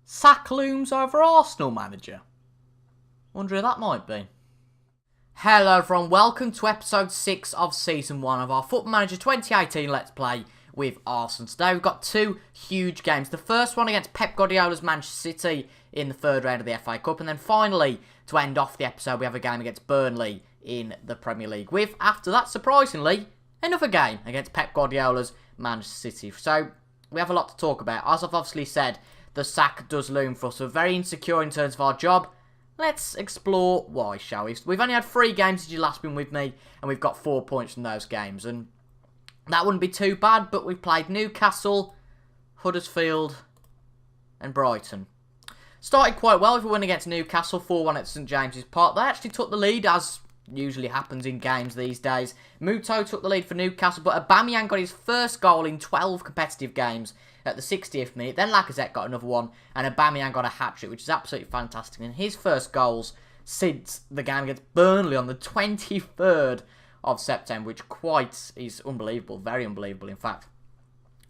Sack looms over Arsenal manager. Wonder who that might be. Hello everyone, welcome to episode 6 of season 1 of our Football Manager 2018 Let's Play with Arsenal. Today we've got two huge games. The first one against Pep Guardiola's Manchester City in the third round of the FA Cup. And then finally, to end off the episode, we have a game against Burnley in the Premier League. With, after that, surprisingly, another game against Pep Guardiola's Manchester City. So, we have a lot to talk about. As I've obviously said, the sack does loom for us. We're very insecure in terms of our job. Let's explore why, shall we? We've only had 3 games since you last been with me, and we've got 4 points from those games. And that wouldn't be too bad, but we've played Newcastle, Huddersfield, and Brighton. Started quite well with a win against Newcastle, 4-1 at St James's Park. They actually took the lead, as usually happens in games these days. Muto took the lead for Newcastle, but Aubameyang got his first goal in 12 competitive games at the 60th minute. Then Lacazette got another one, and Aubameyang got a hat-trick, which is absolutely fantastic. And his first goals since the game against Burnley on the 23rd of September, which quite is unbelievable, very unbelievable in fact.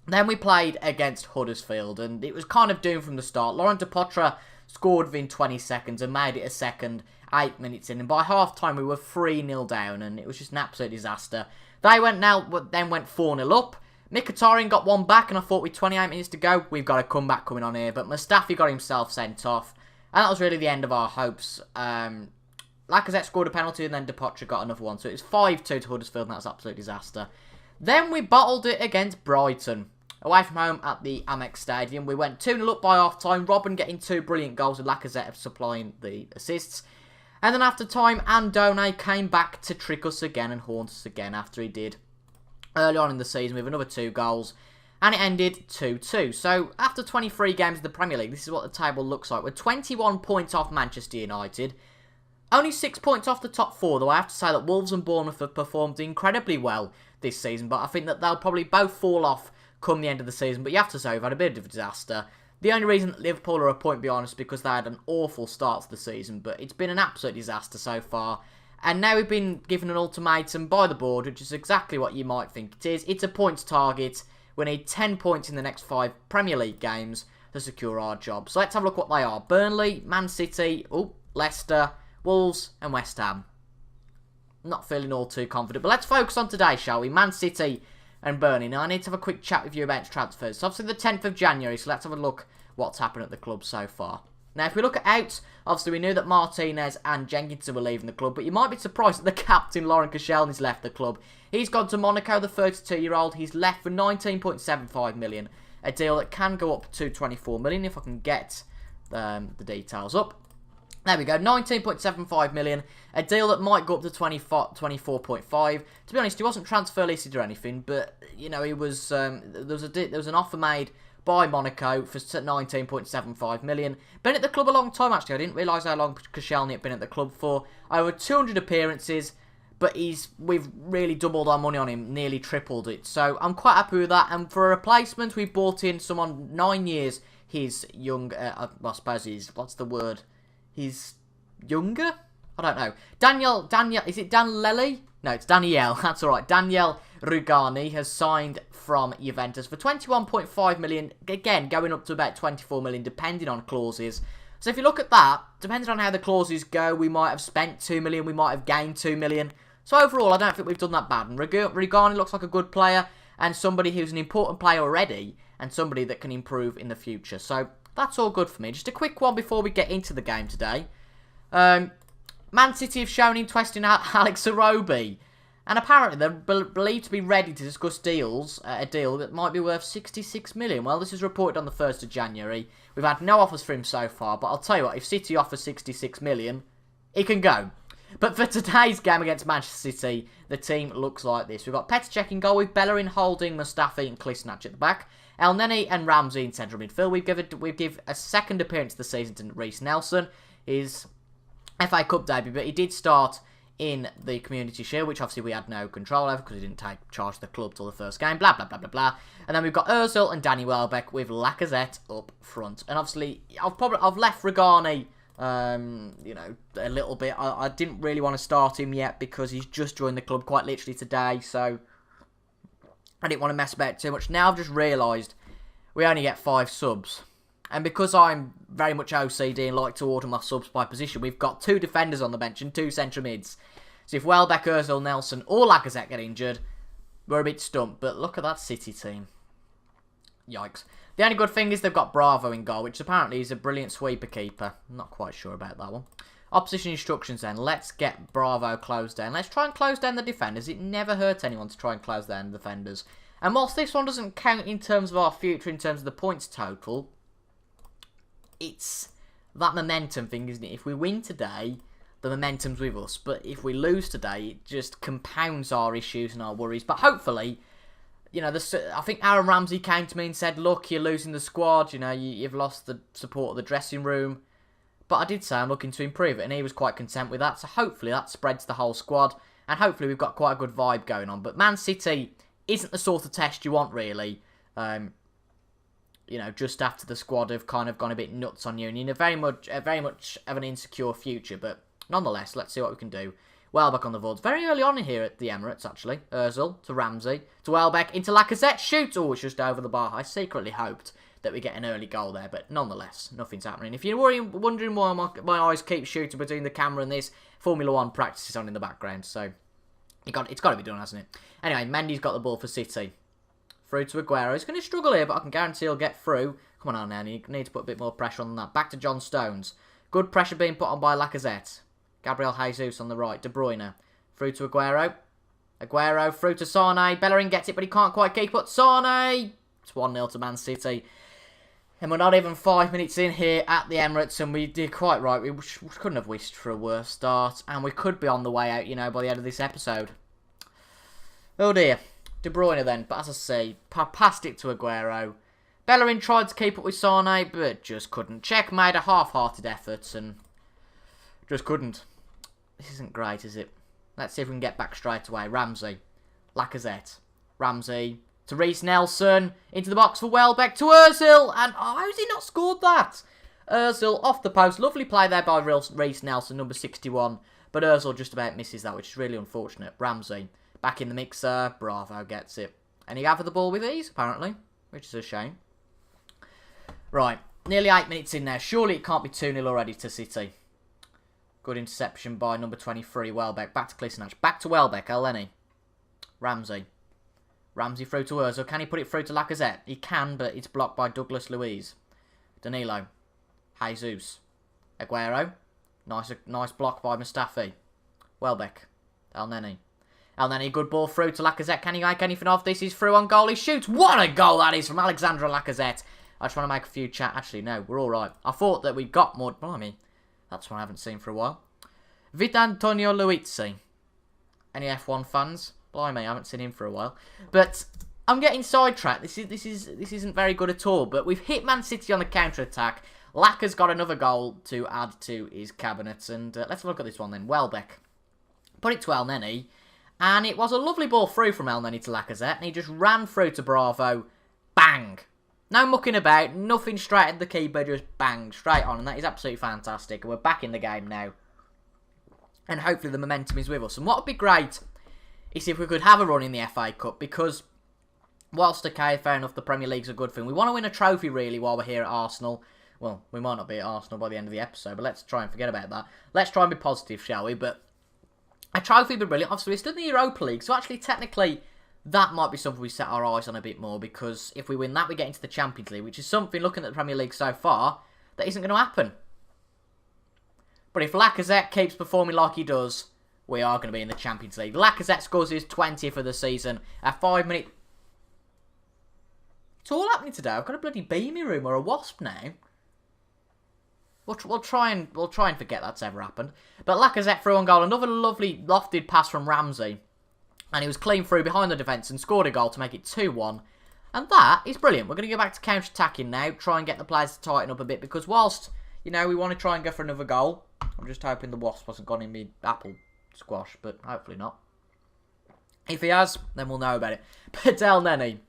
Then we played against Huddersfield, and it was kind of doomed from the start. Laurent Depotre scored within 20 seconds and made it a second 8 minutes in, and by half-time we were 3-0 down, and it was just an absolute disaster. Then went 4-0 up. Mkhitaryan got one back, and I thought with 28 minutes to go, we've got a comeback coming on here, but Mustafi got himself sent off, and that was really the end of our hopes. Lacazette scored a penalty, and then Depotre got another one, so it was 5-2 to Huddersfield, and that was an absolute disaster. Then we bottled it against Brighton. Away from home at the Amex Stadium, we went 2-0 up by half-time, Robin getting 2 brilliant goals with Lacazette supplying the assists. And then after time, Andone came back to trick us again and haunt us again after he did early on in the season with another 2 goals. And it ended 2-2. So after 23 games of the Premier League, this is what the table looks like. We're 21 points off Manchester United. Only 6 points off the top 4, though I have to say that Wolves and Bournemouth have performed incredibly well this season. But I think that they'll probably both fall off come the end of the season. But you have to say we've had a bit of a disaster. The only reason that Liverpool are a point behind us is because they had an awful start to the season. But it's been an absolute disaster so far. And now we've been given an ultimatum by the board, which is exactly what you might think it is. It's a points target. We need 10 points in the next 5 Premier League games to secure our job. So let's have a look what they are. Burnley, Man City, Leicester, Wolves and West Ham. Not feeling all too confident. But let's focus on today, shall we? Man City and Burnley. Now, I need to have a quick chat with you about transfers. So, obviously, the 10th of January, so let's have a look what's happened at the club so far. Now, if we look at out, obviously, we knew that Martinez and Jenkinson were leaving the club, but you might be surprised that the captain, Laurent Koscielny's left the club. He's gone to Monaco, the 32-year-old. He's left for 19.75 million, a deal that can go up to 24 million if I can get the details up. There we go, 19.75 million, a deal that might go up to 24.5. To be honest, he wasn't transfer listed or anything, but, you know, he was, there was an offer made by Monaco for 19.75 million. Been at the club a long time, actually. I didn't realise how long Koscielny had been at the club for. Over 200 appearances, but we've really doubled our money on him, nearly tripled it. So, I'm quite happy with that, and for a replacement, we brought in someone 9 years his young, I suppose he's, what's the word? He's younger? I don't know. Daniel, is it Dan Lely? No, it's Daniel, that's alright. Daniel Rugani has signed from Juventus for 21.5 million. Again, going up to about 24 million, depending on clauses. So if you look at that, depending on how the clauses go, we might have spent 2 million, we might have gained 2 million. So overall, I don't think we've done that bad. And Rugani looks like a good player, and somebody who's an important player already, and somebody that can improve in the future. So that's all good for me. Just a quick one before we get into the game today. Man City have shown interest in Alex Iwobi, and apparently they're believed to be ready to discuss a deal that might be worth 66 million. Well, this is reported on the 1st of January. We've had no offers for him so far, but I'll tell you what, if City offers 66 million, he can go. But for today's game against Manchester City, the team looks like this. We've got Petr Cech in goal with Bellerin, Holding, Mustafi and Kolasinac at the back. El Neni and Ramsey in central midfield. We give a second appearance of the season to Reece Nelson. His FA Cup debut, but he did start in the Community Shield, which obviously we had no control over because he didn't take charge of the club till the first game, blah, blah, blah, blah, blah. And then we've got Ozil and Danny Welbeck with Lacazette up front. And obviously, I've left Rugani, you know, a little bit. I didn't really want to start him yet because he's just joined the club quite literally today, so I didn't want to mess about too much. Now I've just realised we only get 5 subs. And because I'm very much OCD and like to order my subs by position. We've got 2 defenders on the bench and 2 central mids. So if Welbeck, Ozil, Nelson or Lacazette get injured, we're a bit stumped. But look at that City team. Yikes. The only good thing is they've got Bravo in goal, which apparently is a brilliant sweeper keeper. I'm not quite sure about that one. Opposition instructions then. Let's get Bravo closed down. Let's try and close down the defenders. It never hurts anyone to try and close down the defenders. And whilst this one doesn't count in terms of our future, in terms of the points total, it's that momentum thing, isn't it? If we win today, the momentum's with us. But if we lose today, it just compounds our issues and our worries. But hopefully, you know, I think Aaron Ramsey came to me and said, look, you're losing the squad. You know, you've lost the support of the dressing room. But I did say I'm looking to improve it, and he was quite content with that. So hopefully that spreads the whole squad. And hopefully we've got quite a good vibe going on. But Man City isn't the sort of test you want, really. You know, just after the squad have kind of gone a bit nuts on you. And you very much have an insecure future. But nonetheless, let's see what we can do. Welbeck on the boards. Very early on in here at the Emirates, actually. Ozil to Ramsey to Welbeck into Lacazette. Shoot! Oh, it's just over the bar. I secretly hoped that we get an early goal there. But nonetheless, nothing's happening. If you're wondering why my eyes keep shooting between the camera and this, Formula 1 practice is on in the background. So it's got to be done, hasn't it? Anyway, Mendy's got the ball for City. Through to Aguero. He's going to struggle here, but I can guarantee he'll get through. Come on now, you need to put a bit more pressure on that. Back to John Stones. Good pressure being put on by Lacazette. Gabriel Jesus on the right. De Bruyne. Through to Aguero. Aguero through to Sane. Bellerin gets it, but he can't quite keep up. Sane! It's 1-0 to Man City. And we're not even 5 minutes in here at the Emirates, and we did quite right. We couldn't have wished for a worse start, and we could be on the way out, you know, by the end of this episode. Oh dear. De Bruyne then, but as I say, passed it to Aguero. Bellerin tried to keep up with Sane, but just couldn't. Czech made a half-hearted effort, and just couldn't. This isn't great, is it? Let's see if we can get back straight away. Ramsey. Lacazette. Ramsey. To Reece Nelson, into the box for Welbeck, to Ozil, and oh, how's he not scored that? Ozil off the post, lovely play there by Reece Nelson, number 61, but Ozil just about misses that, which is really unfortunate. Ramsey, back in the mixer, Bravo gets it. And he gathered the ball with ease, apparently, which is a shame. Right, nearly 8 minutes in now, surely it can't be 2-0 already to City. Good interception by number 23, Welbeck, back to Kolasinac, back to Welbeck, Elneny. Ramsey. Ramsey through to Ozil. Can he put it through to Lacazette? He can, but it's blocked by Douglas Luiz. Danilo. Jesus. Aguero. Nice block by Mustafi. Welbeck. Elneny. Elneny, good ball through to Lacazette. Can he make anything of this? He's through on goal. He shoots. What a goal that is from Alexandre Lacazette. I just want to make a few chat. Actually, no, we're all right. I thought that we got more. Blimey. That's one I haven't seen for a while. Vitantonio Luizzi. Any F1 fans? Blimey, I haven't seen him for a while. But I'm getting sidetracked. This isn't very good at all. But we've hit Man City on the counter-attack. Lacaz's got another goal to add to his cabinet. And let's look at this one then. Welbeck. Put it to Elneny. And it was a lovely ball through from Elneny to Lacazette. And he just ran through to Bravo. Bang! No mucking about. Nothing straight at the keeper. Just bang. Straight on. And that is absolutely fantastic. And we're back in the game now. And hopefully the momentum is with us. And what would be great is if we could have a run in the FA Cup, because whilst, okay, fair enough, the Premier League's a good thing, we want to win a trophy, really, while we're here at Arsenal. Well, we might not be at Arsenal by the end of the episode, but let's try and forget about that. Let's try and be positive, shall we? But a trophy would be brilliant. Obviously, we're still in the Europa League, so actually, technically, that might be something we set our eyes on a bit more, because if we win that, we get into the Champions League, which is something, looking at the Premier League so far, that isn't going to happen. But if Lacazette keeps performing like he does, we are going to be in the Champions League. Lacazette scores his 20th of the season. A 5-minute... It's all happening today. I've got a bloody beamy room or a wasp now. We'll try and forget that's ever happened. But Lacazette through on goal. Another lovely lofted pass from Ramsey. And he was clean through behind the defence and scored a goal to make it 2-1. And that is brilliant. We're going to go back to counter-attacking now. Try and get the players to tighten up a bit. Because whilst, you know, we want to try and go for another goal. I'm just hoping the wasp hasn't gone in me apple squash, but hopefully not. If he has, then we'll know about it. But Elneny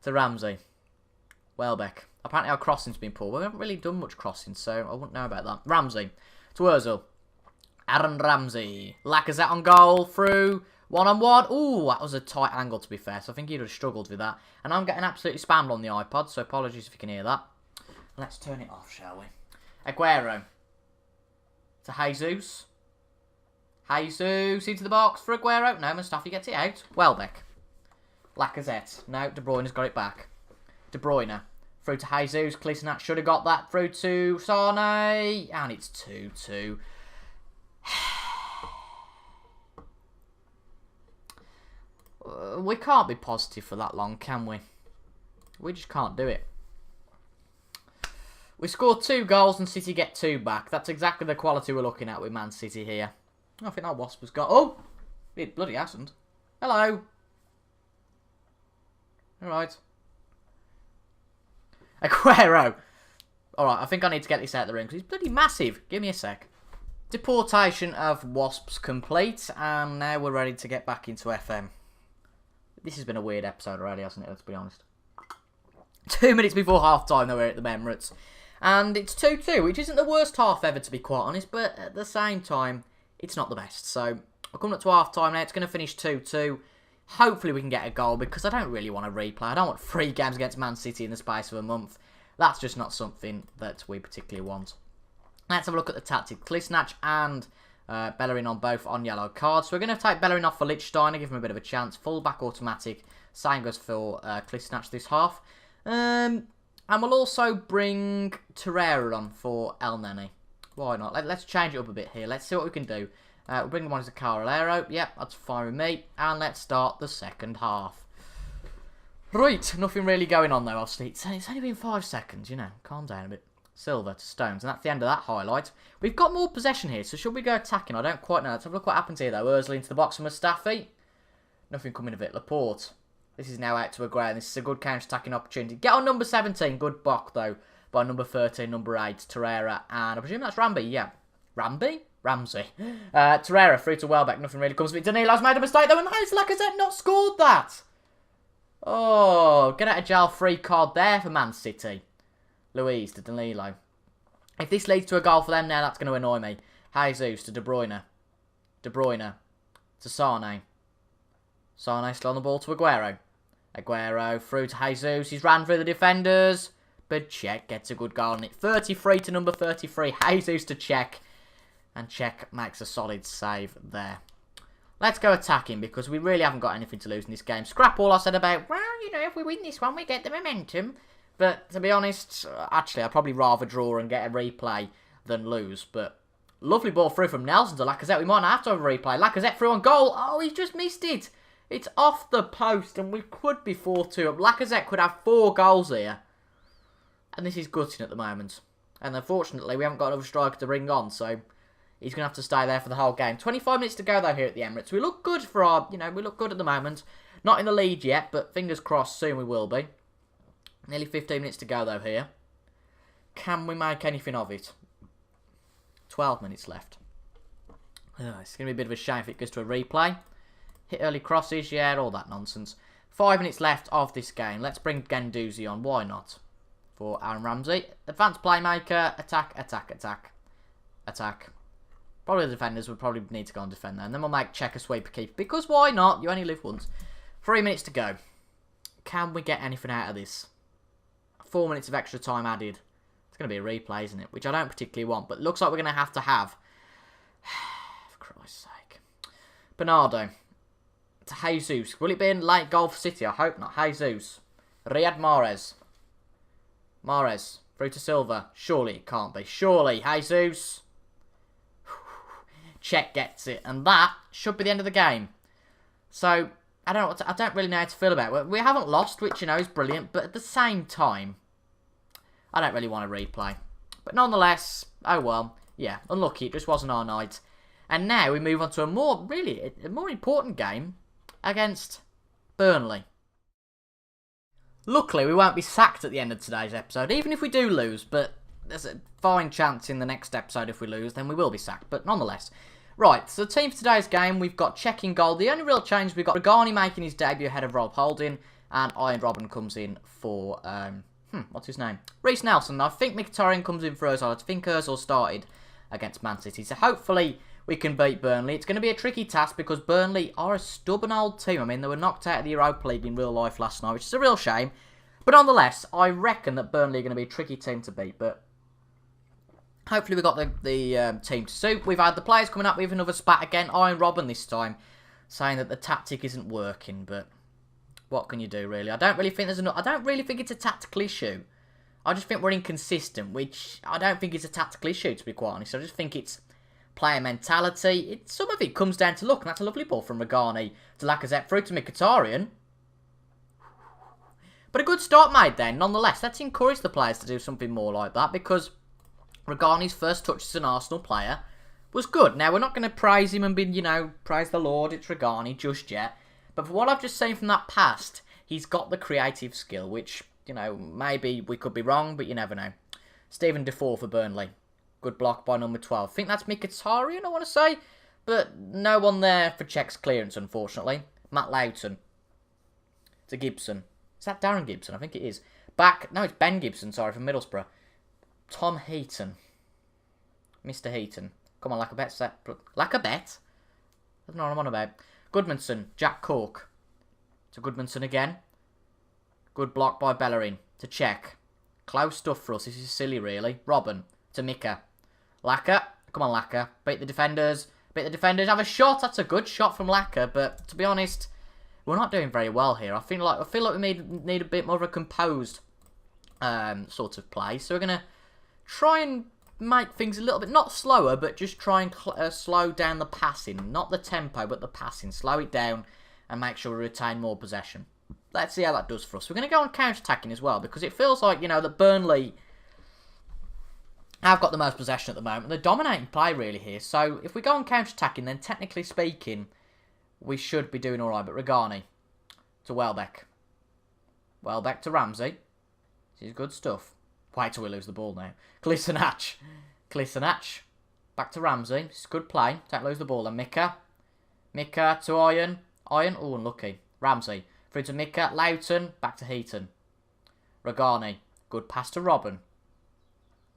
to Ramsey. Welbeck. Apparently our crossing's been poor. We haven't really done much crossing, so I wouldn't know about that. Ramsey to Ozil. Aaron Ramsey. Lacazette on goal. Through. One-on-one. Ooh, that was a tight angle, to be fair, so I think he'd have struggled with that. And I'm getting absolutely spammed on the iPod, so apologies if you can hear that. Let's turn it off, shall we? Aguero. To Jesus. Jesus into the box for Aguero. No, Mustafi gets it out. Welbeck. Lacazette. No, De Bruyne's got it back. De Bruyne. Through to Jesus. Kolasinac should have got that. Through to Sane. And it's 2-2. We can't be positive for that long, can we? We just can't do it. We scored 2 goals and City get 2 back. That's exactly the quality we're looking at with Man City here. I think that Wasp has got... Oh! It bloody hasn't. Hello. Alright. Aguero. Alright, I think I need to get this out of the room because he's bloody massive. Give me a sec. Deportation of Wasps complete. And now we're ready to get back into FM. This has been a weird episode already, hasn't it? Let's be honest. 2 minutes before half-time, though, we're at the Emirates. And it's 2-2, which isn't the worst half ever, to be quite honest. But at the same time, it's not the best. So, we're coming up to half-time now. It's going to finish 2-2. Hopefully, we can get a goal, because I don't really want to replay. I don't want 3 games against Man City in the space of a month. That's just not something that we particularly want. Let's have a look at the tactic. Kolasinac and Bellerin on both on yellow cards. So we're going to take Bellerin off for Lichtsteiner, give him a bit of a chance. Full-back automatic. Same goes for Kolasinac this half. And we'll also bring Torreira on for El Neni. Why not? Let's change it up a bit here. Let's see what we can do. We'll bring them on as a Carolero. Yep, that's fine with me. And let's start the second half. Right, nothing really going on though, obviously. It's only been 5 seconds, you know. Calm down a bit. Silver to Stones, and that's the end of that highlight. We've got more possession here, so should we go attacking? I don't quite know. Let's have a look what happens here, though. Ozil into the box for Mustafi. Nothing coming of it. Laporte. This is now out to Aguero, and this is a good counter-attacking opportunity. Get on number 17. Good block, though, by number 13, number 8, Torreira. And I presume that's Ramsey, yeah. Ramsey? Torreira through to Welbeck. Nothing really comes of it. Danilo's made a mistake, though, and how has Lacazette not scored that? Oh, get out of jail free card there for Man City. Luiz to Danilo. If this leads to a goal for them now, that's going to annoy me. Jesus to De Bruyne. De Bruyne to Sane. Sane still on the ball to Aguero. Aguero through to Jesus. He's ran through the defenders. But Cech gets a good goal on it. 33 to number 33. Jesus to Cech. And Cech makes a solid save there. Let's go attacking because we really haven't got anything to lose in this game. Scrap all I said about, well, you know, if we win this one, we get the momentum. But to be honest, actually, I'd probably rather draw and get a replay than lose. But lovely ball through from Nelson to Lacazette. We might not have to have a replay. Lacazette through on goal. Oh, he's just missed it. It's off the post and we could be 4-2 up. Lacazette could have 4 goals here. And this is gutting at the moment. And unfortunately, we haven't got another striker to bring on. So he's going to have to stay there for the whole game. 25 minutes to go, though, here at the Emirates. We look good for our, we look good at the moment. Not in the lead yet, but fingers crossed soon we will be. Nearly 15 minutes to go, though, here. Can we make anything of it? 12 minutes left. It's going to be a bit of a shame if it goes to a replay. Hit early crosses, yeah, all that nonsense. 5 minutes left of this game. Let's bring Guendouzi on. Why not? For Aaron Ramsey. Advanced playmaker. Attack, attack, attack. Attack. Probably the defenders would probably need to go and defend there. And then we'll make Cech a sweeper keeper. Because why not? You only live once. 3 minutes to go. Can we get anything out of this? 4 minutes of extra time added. It's going to be a replay, isn't it? Which I don't particularly want. But it looks like we're going to have. For Christ's sake. Bernardo. To Jesus. Will it be a late goal for City? I hope not. Jesus. Riyad Mahrez. Mahrez. Through to Silva. Surely it can't be. Surely. Jesus. Cech gets it. And that should be the end of the game. So, I don't really know how to feel about it. We haven't lost, which, is brilliant. But at the same time, I don't really want to replay. But nonetheless, oh well. Yeah, unlucky. It just wasn't our night. And now we move on to a more important game against Burnley. Luckily, we won't be sacked at the end of today's episode, even if we do lose. But there's a fine chance in the next episode if we lose, then we will be sacked. But nonetheless. Right, so the team for today's game, we've got Cech in goal. The only real change, we've got Regani making his debut ahead of Rob Holding. And Ian Robin comes in for, what's his name? Reece Nelson. I think Mkhitaryan comes in for Ozil. I think Ozil started against Man City. So hopefully we can beat Burnley. It's going to be a tricky task because Burnley are a stubborn old team. I mean, they were knocked out of the Europa League in real life last night, which is a real shame. But nonetheless, I reckon that Burnley are going to be a tricky team to beat. But Hopefully we got the team to suit. We've had the players coming up with another spat again. Iron Robin this time, saying that the tactic isn't working, but what can you do, really? I don't really think it's a tactical issue. I just think we're inconsistent, which I don't think is a tactical issue, to be quite honest. I just think it's player mentality. Some of it comes down to luck, and that's a lovely ball from Regani to Lacazette through to Mkhitaryan. But a good start made then, nonetheless. Let's encourage the players to do something more like that, because Regani's first touch as an Arsenal player was good. Now, we're not going to praise him and be, praise the Lord, it's Regani just yet. But for what I've just seen from that past, he's got the creative skill, which, maybe we could be wrong, but you never know. Stephen Defoe for Burnley. Good block by number 12. I think that's Mkhitaryan, I want to say. But no one there for Czech's clearance, unfortunately. Matt Loughton to Gibson. Is that Darren Gibson? I think it is. Back. No, it's Ben Gibson, sorry, from Middlesbrough. Tom Heaton. Mr. Heaton. Come on, Lacazette. Lacazette? I don't know what I'm on about. Goodmanson. Jack Cork. To Goodmanson again. Good block by Bellerin. To Czech. Close stuff for us. This is silly, really. Robin. To Mika. Laka. Come on, Laka. Beat the defenders. Beat the defenders. Have a shot. That's a good shot from Laka. But to be honest, we're not doing very well here. I feel like we need a bit more of a composed sort of play. So we're going to try and make things a little bit, not slower, but just try and slow down the passing. Not the tempo, but the passing. Slow it down and make sure we retain more possession. Let's see how that does for us. We're going to go on counter-attacking as well, because it feels like, that Burnley have got the most possession at the moment. They're dominating play, really, here. So if we go on counter-attacking, then technically speaking, we should be doing all right. But Regani to Welbeck. Welbeck to Ramsey. This is good stuff. Wait till we lose the ball now. Klisenach. Back to Ramsey. This is good play. Don't lose the ball then. Mika to Iron. Oh, unlucky. Ramsey. Through to Mika. Loughton. Back to Heaton. Regani. Good pass to Robin.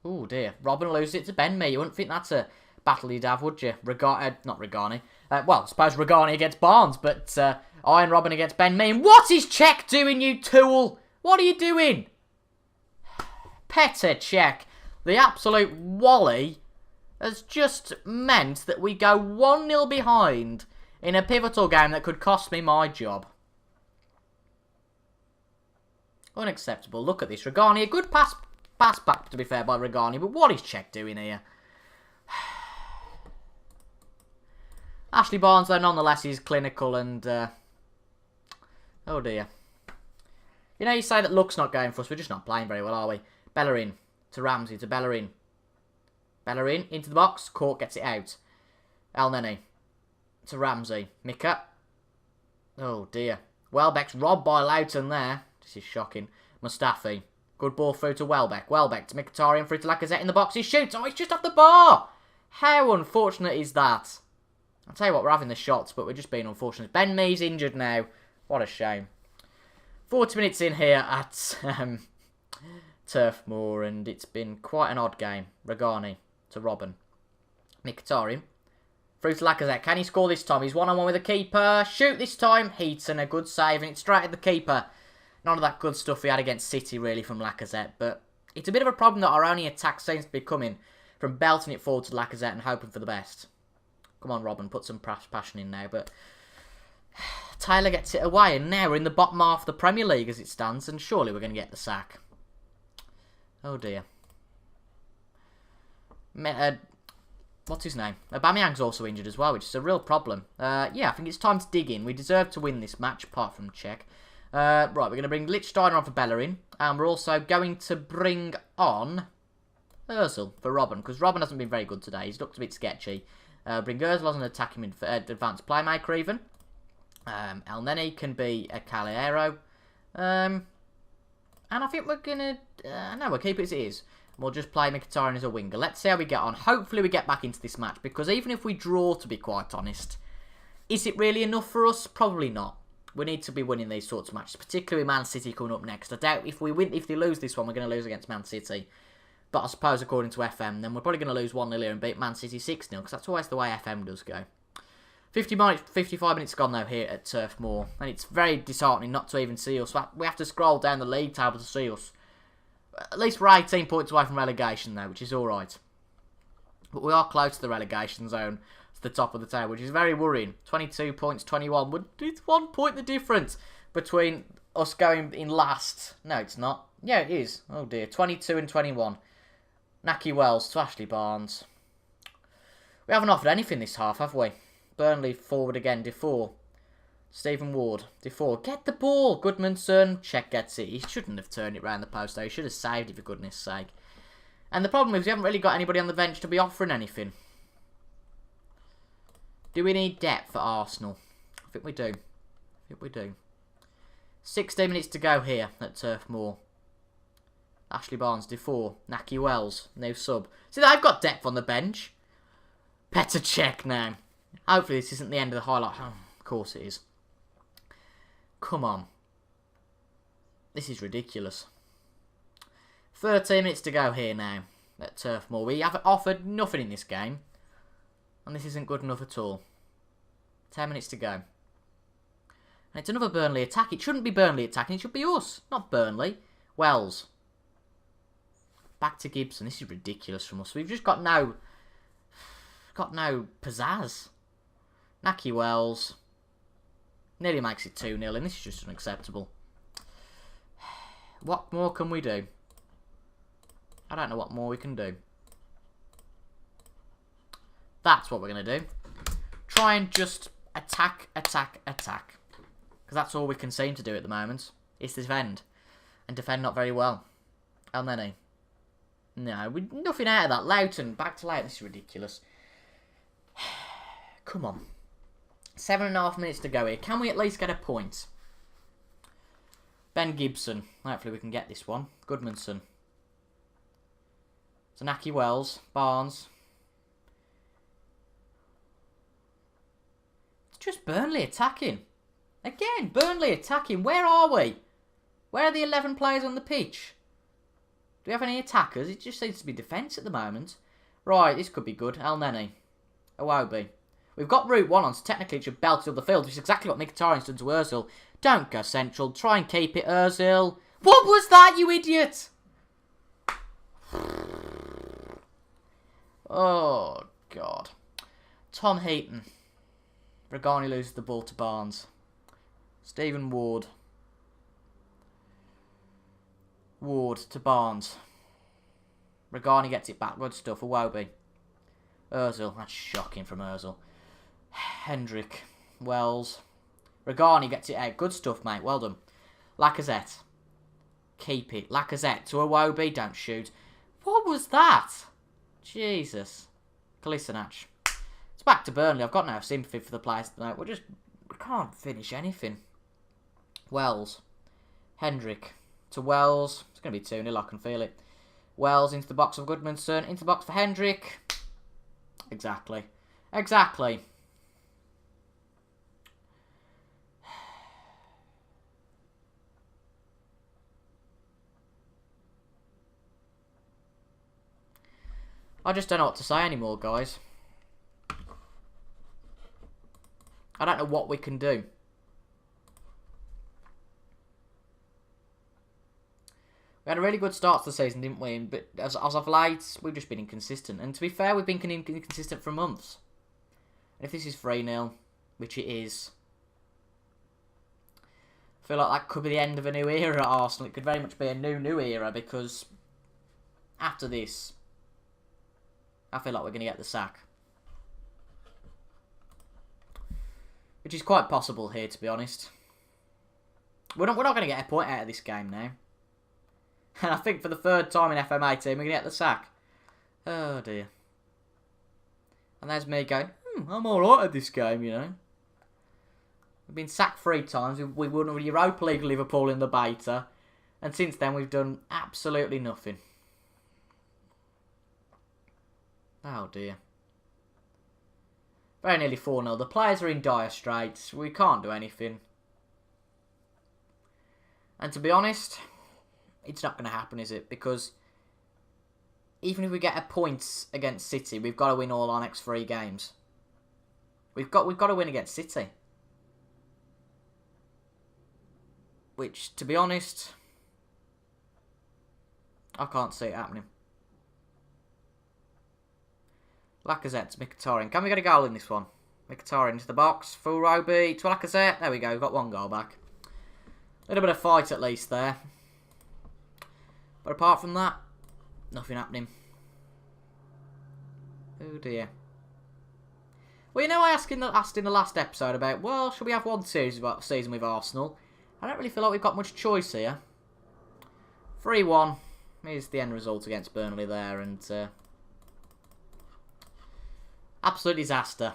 Oh, dear. Robin loses it to Ben Mee. You wouldn't think that's a battle you'd have, would you? Not Regani. Well, I suppose Regani against Barnes, but Iron Robin against Ben Mee. And what is Czech doing, you tool? What are you doing? Petr Cech, the absolute wally, has just meant that we go 1-0 behind in a pivotal game that could cost me my job. Unacceptable. Look at this. Regani, a good pass back, to be fair, by Regani, but what is Cech doing here? Ashley Barnes, though, nonetheless, is clinical and... oh, dear. You say that luck's not going for us. We're just not playing very well, are we? Bellerin to Ramsey to Bellerin. Bellerin into the box. Court gets it out. El Neni to Ramsey. Mika. Oh, dear. Welbeck's robbed by Loughton there. This is shocking. Mustafi. Good ball through to Welbeck. Welbeck to Mkhitaryan through to Lacazette in the box. He shoots. Oh, it's just off the bar. How unfortunate is that? I'll tell you what, we're having the shots, but we're just being unfortunate. Ben Mee's injured now. What a shame. 40 minutes in here at Turf Moor, and it's been quite an odd game. Regani to Robin. Mkhitaryan. Through to Lacazette. Can he score this time? He's one-on-one with the keeper. Shoot this time. Heaton, a good save, and it's straight at the keeper. None of that good stuff we had against City, really, from Lacazette. But it's a bit of a problem that our only attack seems to be coming from belting it forward to Lacazette and hoping for the best. Come on, Robin, put some passion in now. But Taylor gets it away, and now we're in the bottom half of the Premier League as it stands, and surely we're going to get the sack. Oh, dear. What's his name? Aubameyang's also injured as well, which is a real problem. Yeah, I think it's time to dig in. We deserve to win this match, apart from Czech. Right, we're going to bring Lichtsteiner on for Bellerin. And we're also going to bring on Ozil for Robin, because Robin hasn't been very good today. He's looked a bit sketchy. Bring Ozil as an attacking advanced playmaker, even. El Neni can be a Calero. And I think we're going to... no, we'll keep it as it is. We'll just play Mkhitaryan as a winger. Let's see how we get on. Hopefully we get back into this match, because even if we draw, to be quite honest, is it really enough for us? Probably not. We need to be winning these sorts of matches, particularly Man City coming up next. I doubt if they lose this one, we're going to lose against Man City. But I suppose, according to FM, then we're probably going to lose 1-0 here and beat Man City 6-0, because that's always the way FM does go. 55 minutes gone, though, here at Turf Moor. And it's very disheartening not to even see us. We have to scroll down the league table to see us. At least we're 18 points away from relegation, though, which is alright. But we are close to the relegation zone, to the top of the table, which is very worrying. 22 points, 21. But it's 1 point the difference between us going in last. No, it's not. Yeah, it is. Oh dear. 22 and 21. Naki Wells to Ashley Barnes. We haven't offered anything this half, have we? Burnley forward again. Defoe. Stephen Ward. Defoe. Get the ball. Goodmanson. Check gets it. He shouldn't have turned it round the post though. He should have saved it for goodness sake. And the problem is we haven't really got anybody on the bench to be offering anything. Do we need depth for Arsenal? I think we do. 16 minutes to go here at Turf Moor. Ashley Barnes, Defoe, Naki Wells, no sub. See, they've got depth on the bench. Better check now. Hopefully this isn't the end of the highlight. Oh, of course it is. Come on. This is ridiculous. 13 minutes to go here now at Turf Moor. We have offered nothing in this game. And this isn't good enough at all. 10 minutes to go. And it's another Burnley attack. It shouldn't be Burnley attacking. It should be us, not Burnley. Wells. Back to Gibson. This is ridiculous from us. We've just got no pizzazz. Naki Wells. Nearly makes it 2-0, and this is just unacceptable. What more can we do? I don't know what more we can do. That's what we're going to do. Try and just attack. Because that's all we can seem to do at the moment. Is defend. And defend not very well. Elneny. No, nothing out of that. Loughton, back to Loughton. This is ridiculous. Come on. 7.5 minutes to go here. Can we at least get a point? Ben Gibson. Hopefully we can get this one. Goodmanson. Naki Wells. Barnes. It's just Burnley attacking. Again, Burnley attacking. Where are we? Where are the 11 players on the pitch? Do we have any attackers? It just seems to be defence at the moment. Right, this could be good. Elneny. Iwobi. We've got Route 1 on, so technically it should belt it up the field, which is exactly what Mkhitaryan's done to Ozil. Don't go central. Try and keep it, Ozil. What was that, you idiot? Oh, God. Tom Heaton. Regani loses the ball to Barnes. Stephen Ward. Ward to Barnes. Regani gets it back. Good stuff. Iwobi. Ozil. That's shocking from Ozil. Hendrick. Wells. Regani gets it out. Good stuff, mate. Well done. Lacazette. Keep it. Lacazette to Iwobi. Don't shoot. What was that? Jesus. Kolasinac. It's back to Burnley. I've got no sympathy for the players tonight. We can't finish anything. Wells. Hendrick. To Wells. It's going to be 2-0. I can feel it. Wells into the box of Goodmanson. Into the box for Hendrick. Exactly. Exactly. I just don't know what to say anymore, guys. I don't know what we can do. We had a really good start to the season, didn't we? But as of late, we've just been inconsistent. And to be fair, we've been inconsistent for months. And if this is 3-0, which it is, I feel like that could be the end of a new era at Arsenal. It could very much be a new era, because after this, I feel like we're going to get the sack. Which is quite possible here, to be honest. We're not going to get a point out of this game now. And I think for the third time in FM18, we're going to get the sack. Oh, dear. And there's me going, I'm alright at this game, you know. We've been sacked 3 times. We won the Europa League Liverpool in the beta. And since then, we've done absolutely nothing. Oh, dear. Very nearly 4-0. The players are in dire straits. We can't do anything. And to be honest, it's not going to happen, is it? Because even if we get a point against City, we've got to win all our next 3 games. We've got to win against City. Which, to be honest, I can't see it happening. Lacazette to Mkhitaryan. Can we get a goal in this one? Mkhitaryan into the box. Full Roby to Lacazette. There we go. We've got 1 goal back. A little bit of fight at least there. But apart from that, nothing happening. Oh dear. Well, you know, I asked in the last episode about, well, should we have one season with Arsenal? I don't really feel like we've got much choice here. 3-1 is the end result against Burnley there, and absolute disaster.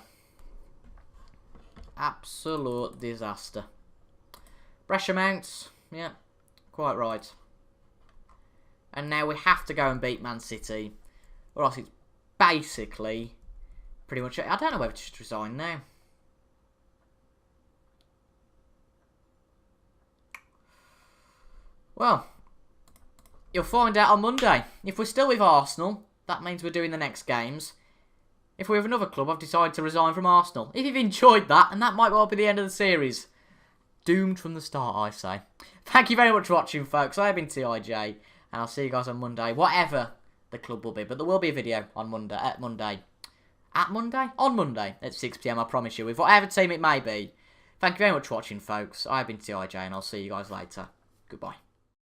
Absolute disaster. Pressure mounts, yeah, quite right. And now we have to go and beat Man City, or else it's basically pretty much it. I don't know whether to just resign now. Well, you'll find out on Monday. If we're still with Arsenal, that means we're doing the next games. If we're with another club, I've decided to resign from Arsenal. If you've enjoyed that, and that might well be the end of the series. Doomed from the start, I say. Thank you very much for watching, folks. I have been TIJ, and I'll see you guys on Monday, whatever the club will be. But there will be a video on Monday, on Monday at 6 PM, I promise you, with whatever team it may be. Thank you very much for watching, folks. I have been TIJ, and I'll see you guys later. Goodbye.